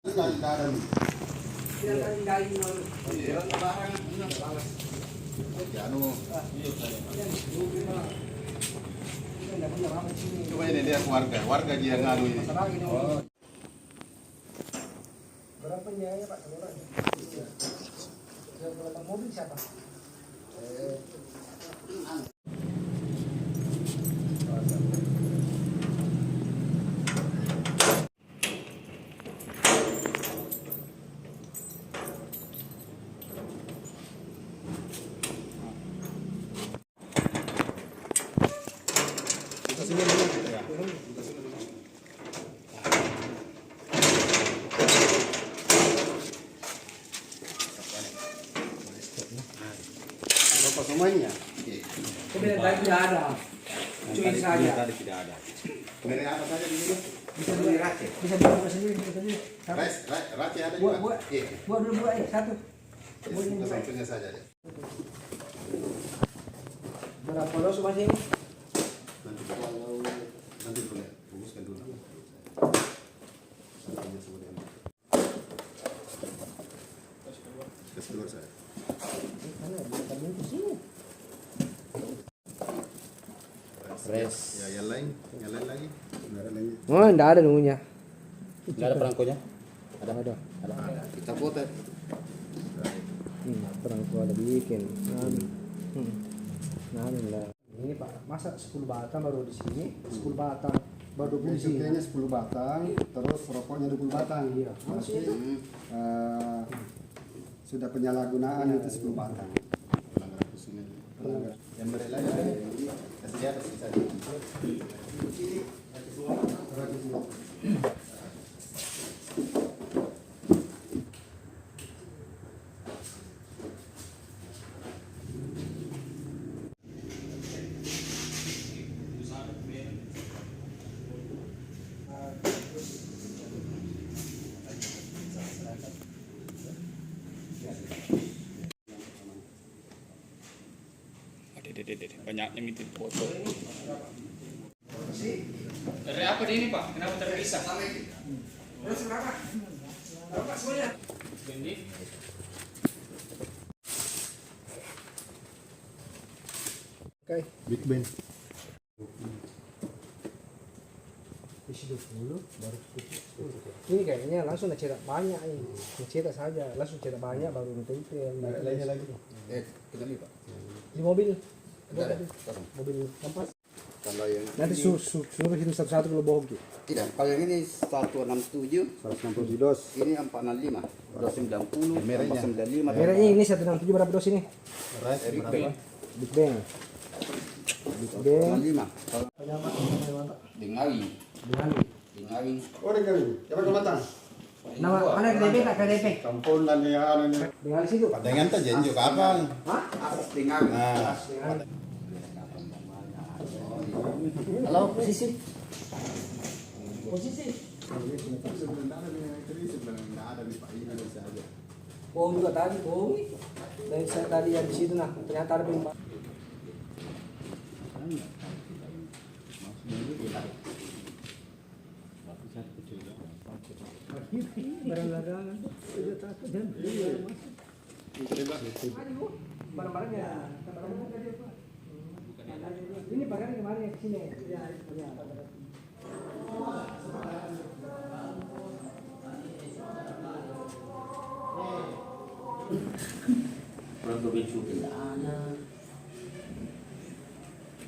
Coba ini lihat warga dia ngadu ini. Berapa biaya Pak seluruhnya? Kalau mobil siapa? Berapa semuanya? Kemudian tadi tidak ada. Cuy saja. Tadi tidak ada. Kemudian apa saja di sini? Bisa beli race. Bisa buat sendiri, bisa sendiri. Raci ada Buat, juga. buat dulu buat satu. Ke sampingnya saja deh. Berapa los masih? Nanti boleh bungkuskan dulu. Sampingnya kemudian. Kasih keluar saya. Mana bukan bungkus ini. Res. Ya, yang lain lagi. Enggak ada lagi. Oh, enggak ada nunggunya. Enggak ada perangkonya? Ada. Kita potret. Perangko ada bikin. Nah, lah. Ini Pak, masa 10 batang baru di sini, 10 batang baru di sini. Cukainya 10 batang, terus rokoknya 20 batang. Iya. Berarti sudah penyalahgunaan itu 10 batang. Yang berlain kasih di atas saja. Banyaknya itu foto. Dari apa ini Pak? Kenapa terpisah? Terus berapa? Berapa semuanya? Ini. Oke. Big Bang. Isi 20 baru 10. Ini kayaknya langsung cetak banyak ini. Cetak saja, langsung cetak banyak baru tempel. Lainnya lagi. Kita lihat Pak. Di mobil. Mobil Kampas. Kalau yang Nanti suruh hitung satu-satu kalau bohong. tidak, kalau yang ini 167, 160 dos. ini 465, 290, 495. Merahnya ini 167 berapa dos ini? Big Bang. Big Bang. Big Bang. 465. Kalau Penyama. Dengawi, Dengan. Dengawi. Oh, dengan siapa kematang? Nama mana KDP tak KDP? Kampung dan yang ini. Dengan situ. Dengan tuh janji kapan? Hah? Dengawi. Nah, Dengan. Halo, posisi. Posisi. Bohong juga tadi, bohong. Dan saya tadi yang di situ nah, ternyata ada pemba. Barang-barang sudah takut dan barang-barangnya. Ini barang kemarin yang kesini. Ya,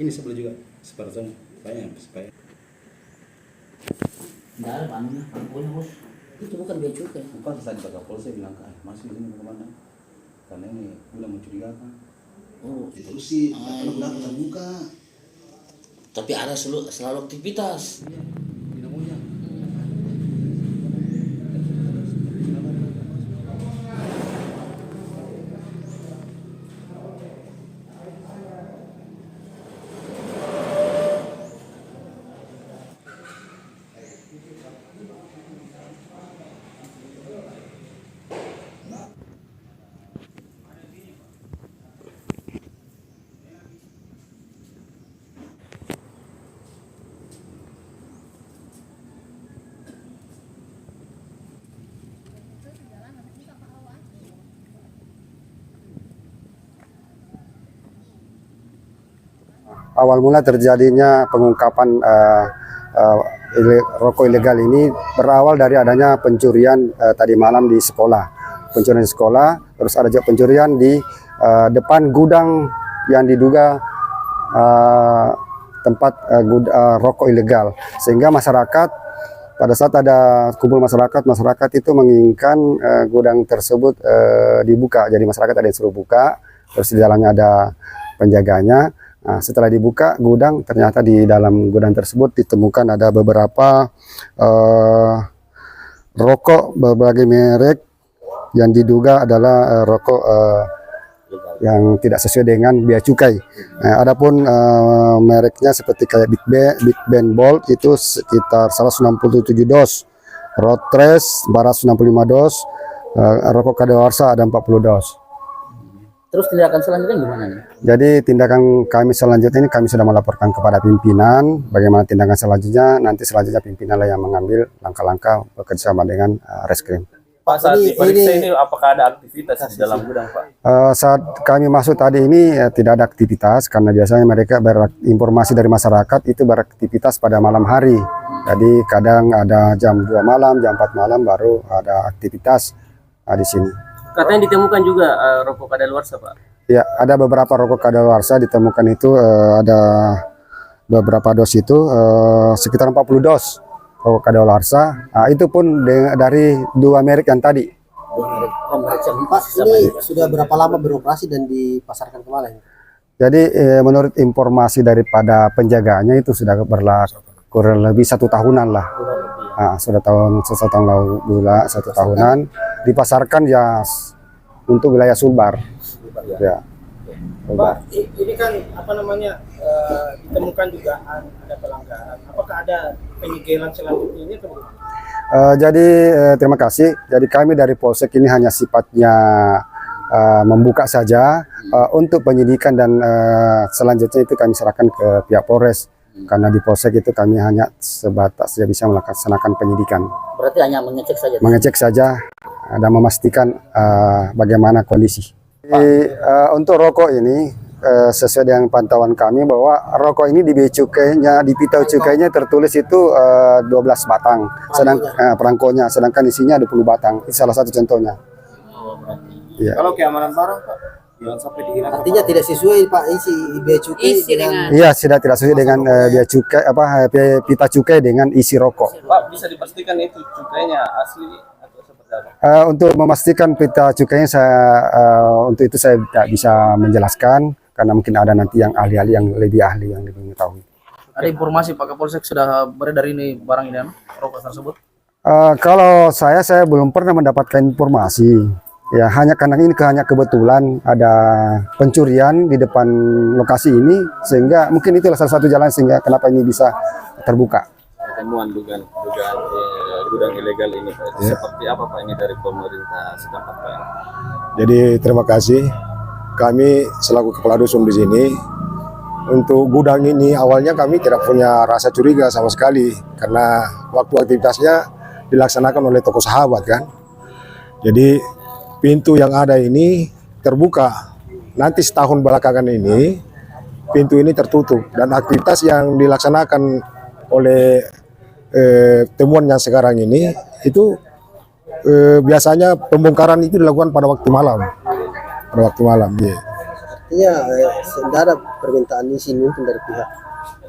Ini sebelah juga. Seperti banyak supaya. Enggak ada pangkulnya bos. Itu bukan bea cukai. bukan tadi Pak Kapolres saya bilang masih di sini kemana? Karena ini udah mencurigakan. Oh, Diterusin, kalau udah terbuka. tapi ada selalu aktivitas. Dinamonya. awal mula terjadinya pengungkapan rokok ilegal ini berawal dari adanya pencurian tadi malam di sekolah. Pencurian di sekolah, terus ada juga pencurian di depan gudang yang diduga tempat rokok ilegal. Sehingga masyarakat, pada saat ada kumpul masyarakat itu menginginkan gudang tersebut dibuka. Jadi masyarakat ada yang suruh buka, terus di dalamnya ada penjaganya. Nah, setelah dibuka gudang, ternyata di dalam gudang tersebut ditemukan ada beberapa rokok berbagai merek yang diduga adalah rokok yang tidak sesuai dengan bea cukai. Adapun mereknya seperti kayak Big Band Bold itu sekitar 167 dos, Road Trace 465 dos, rokok kadaluarsa ada 40 dos. Terus tindakan selanjutnya gimana nih? Jadi tindakan kami selanjutnya ini kami sudah melaporkan kepada pimpinan. Bagaimana tindakan selanjutnya? Nanti selanjutnya pimpinanlah yang mengambil langkah-langkah bekerjasama dengan Reskrim. Pak, saat diperiksa ini apakah ada aktivitas di dalam gudang, Pak? Saat kami masuk tadi ini tidak ada aktivitas, karena biasanya mereka berinformasi dari masyarakat itu beraktivitas pada malam hari. Jadi kadang ada jam 2 malam, jam 4 malam baru ada aktivitas di sini. Katanya ditemukan juga rokok kadaluarsa, Pak? Ya, ada beberapa rokok kadaluarsa ditemukan itu, ada beberapa dos itu sekitar 40 dos rokok kadaluarsa. Nah, itu pun dari 2 merek yang tadi. Pak, ini sudah berapa lama beroperasi dan dipasarkan kemana? Jadi menurut informasi daripada penjaganya itu sudah berlaku kurang lebih 1 tahunan lah. Nah, sudah satu tahun lalu, 1 tahunan dipasarkan ya untuk wilayah Sulbar. Ya. Pak, ini kan apa namanya ditemukan dugaan ada pelanggaran. Apakah ada penyegelan selanjutnya ini? Jadi terima kasih. Jadi kami dari Polsek ini hanya sifatnya membuka saja. Untuk penyidikan dan selanjutnya itu kami serahkan ke pihak Polres. Karena di Polsek itu kami hanya sebatas bisa melaksanakan penyidikan. Berarti hanya mengecek saja? Mengecek saja dan memastikan bagaimana kondisi. Untuk rokok ini sesuai dengan pantauan kami bahwa rokok ini di bea cukainya, di pita cukainya tertulis itu 12 batang, perangkonya, sedangkan isinya 20 batang. Itu salah satu contohnya. Ya. Kalau keamanan barang, Pak, jangan sampai dihilang. Artinya tidak sesuai, Pak, isi bea cukai dengan. Iya, tidak sesuai dengan bea cukai pita cukai dengan isi rokok. Pak, bisa dipastikan itu cukainya asli atau seperti apa? Untuk memastikan pita cukainya untuk itu saya tidak bisa menjelaskan karena mungkin ada nanti yang ahli-ahli yang lebih mengetahui. Ada informasi Pak Kapolsek sudah beredar ini barang ini rokok tersebut? Kalau saya belum pernah mendapatkan informasi. Ya hanya karena ini hanya kebetulan ada pencurian di depan lokasi ini, sehingga mungkin itulah salah satu jalan sehingga kenapa ini bisa terbuka. Temuan dugaan gudang ilegal ini, Pak. Seperti apa, Pak, ini dari pemerintah setempat, Pak? Jadi terima kasih. Kami selaku kepala dusun di sini untuk gudang ini awalnya kami tidak punya rasa curiga sama sekali karena waktu aktivitasnya dilaksanakan oleh Toko Sahabat kan. Jadi pintu yang ada ini terbuka. Nanti setahun belakangan ini pintu ini tertutup dan aktivitas yang dilaksanakan oleh temuan yang sekarang ini itu biasanya pembongkaran itu dilakukan pada waktu malam. Pada waktu malam, ya. Artinya tidak ada permintaan izin mungkin dari pihak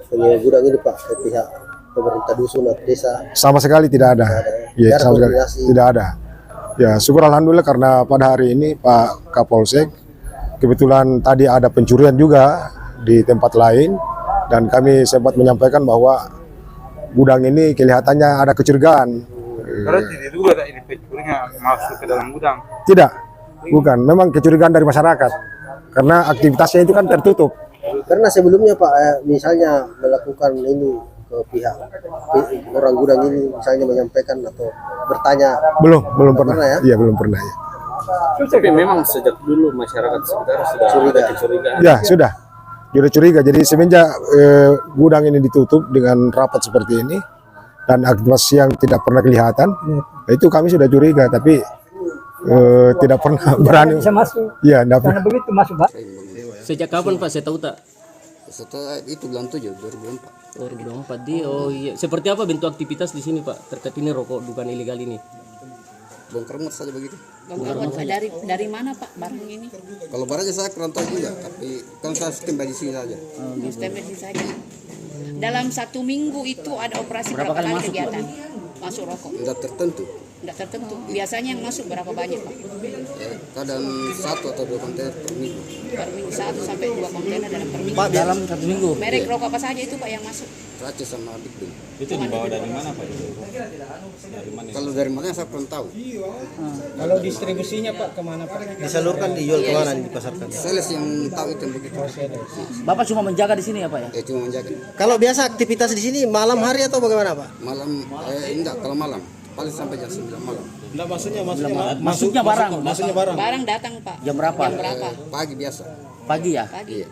penyewa gudang ini, Pak, ke pihak pemerintah dusun atau desa. Sama sekali tidak ada. Ya, sama sekali tidak ada. Ya, syukur alhamdulillah karena pada hari ini Pak Kapolsek kebetulan tadi ada pencurian juga di tempat lain dan kami sempat menyampaikan bahwa gudang ini kelihatannya ada kecurigaan. Berarti diduga ini pencurinya masuk ke dalam gudang? Tidak, bukan. Memang kecurigaan dari masyarakat karena aktivitasnya itu kan tertutup. Karena sebelumnya, Pak, misalnya melakukan ini ke pihak orang gudang ini, misalnya menyampaikan atau bertanya. Belum pernah ya? Iya, belum pernah ya. Tapi memang sejak dulu masyarakat sekitar sudah ada kecurigaan. Ya, sudah curiga. Jadi semenjak gudang ini ditutup dengan rapat seperti ini dan aktivitas yang tidak pernah kelihatan, itu kami sudah curiga, tapi tidak pernah berani. Bisa masuk. Iya, Karena begitu masuk, Pak. Sejak kapan, Pak? Saya tahu tak? Setelah itu bulan 7 2004. 2024 di iya. Seperti apa bentuk aktivitas di sini Pak terkait ini rokok dugaan ilegal ini? Bongkar muat saja begitu. Dari mana Pak barang ini? Kalau barangnya saya kurang tahu juga, tapi kan saya standby di sini saja. Standby di saja. Dalam 1 minggu itu ada operasi berapa kali kegiatan? Masuk rokok? Tidak tertentu. Tidak tertentu. Biasanya yang masuk berapa banyak Pak? Kadang 1 atau 2 kontainer per minggu. Per minggu 1 sampai 2 kontainer dalam per minggu. Pak, Dalam 1 minggu. Merek rokok apa saja itu Pak yang masuk? Racis sama Big Ben. Itu dibawa dari mana Pak? Dari mana? Kalau dari mana saya kurang tahu. Kalau distribusinya Pak kemana Pak? Disalurkan dijual ke mana dipasarkan? Sales yang tahu itu yang begitu. Bapak cuma menjaga di sini ya Pak ya? Cuma menjaga. Kalau biasa aktivitas di sini malam hari atau bagaimana Pak? Malam enggak, kalau malam paling sampai jam 9 malam. Enggak, maksudnya Masuknya barang. Barang datang Pak. Jam berapa? Jam berapa? Pagi biasa. Pagi ya? Pagi.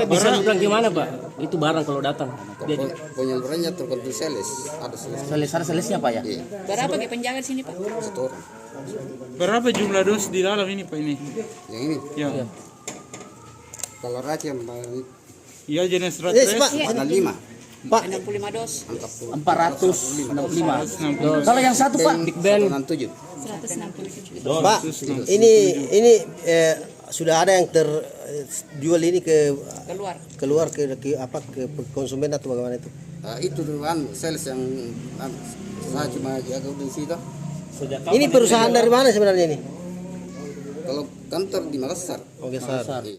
Bisa dibilang gimana Pak? Itu barang kalau datang. Dia Penyalurannya tergantung sales. Ada sales. selesnya Pak ya? Iya, Berapa ke penjaga di sini Pak? 1 orang. Berapa jumlah dos di dalam ini Pak ini? Yang ini Ya. kalau raci yang Iya jenis Pak, ada 5. Pak, 65 dos. 465 dos. Kalau yang satu Pak, Big Ben 7. 167. Pak, ini sudah ada yang terjual ini keluar ke konsumen atau bagaimana itu? Itu kan sales yang saya cuma jaga di situ. Ini perusahaan dari mana sebenarnya ini? Kalau kantor di Makassar. Oke, Sar.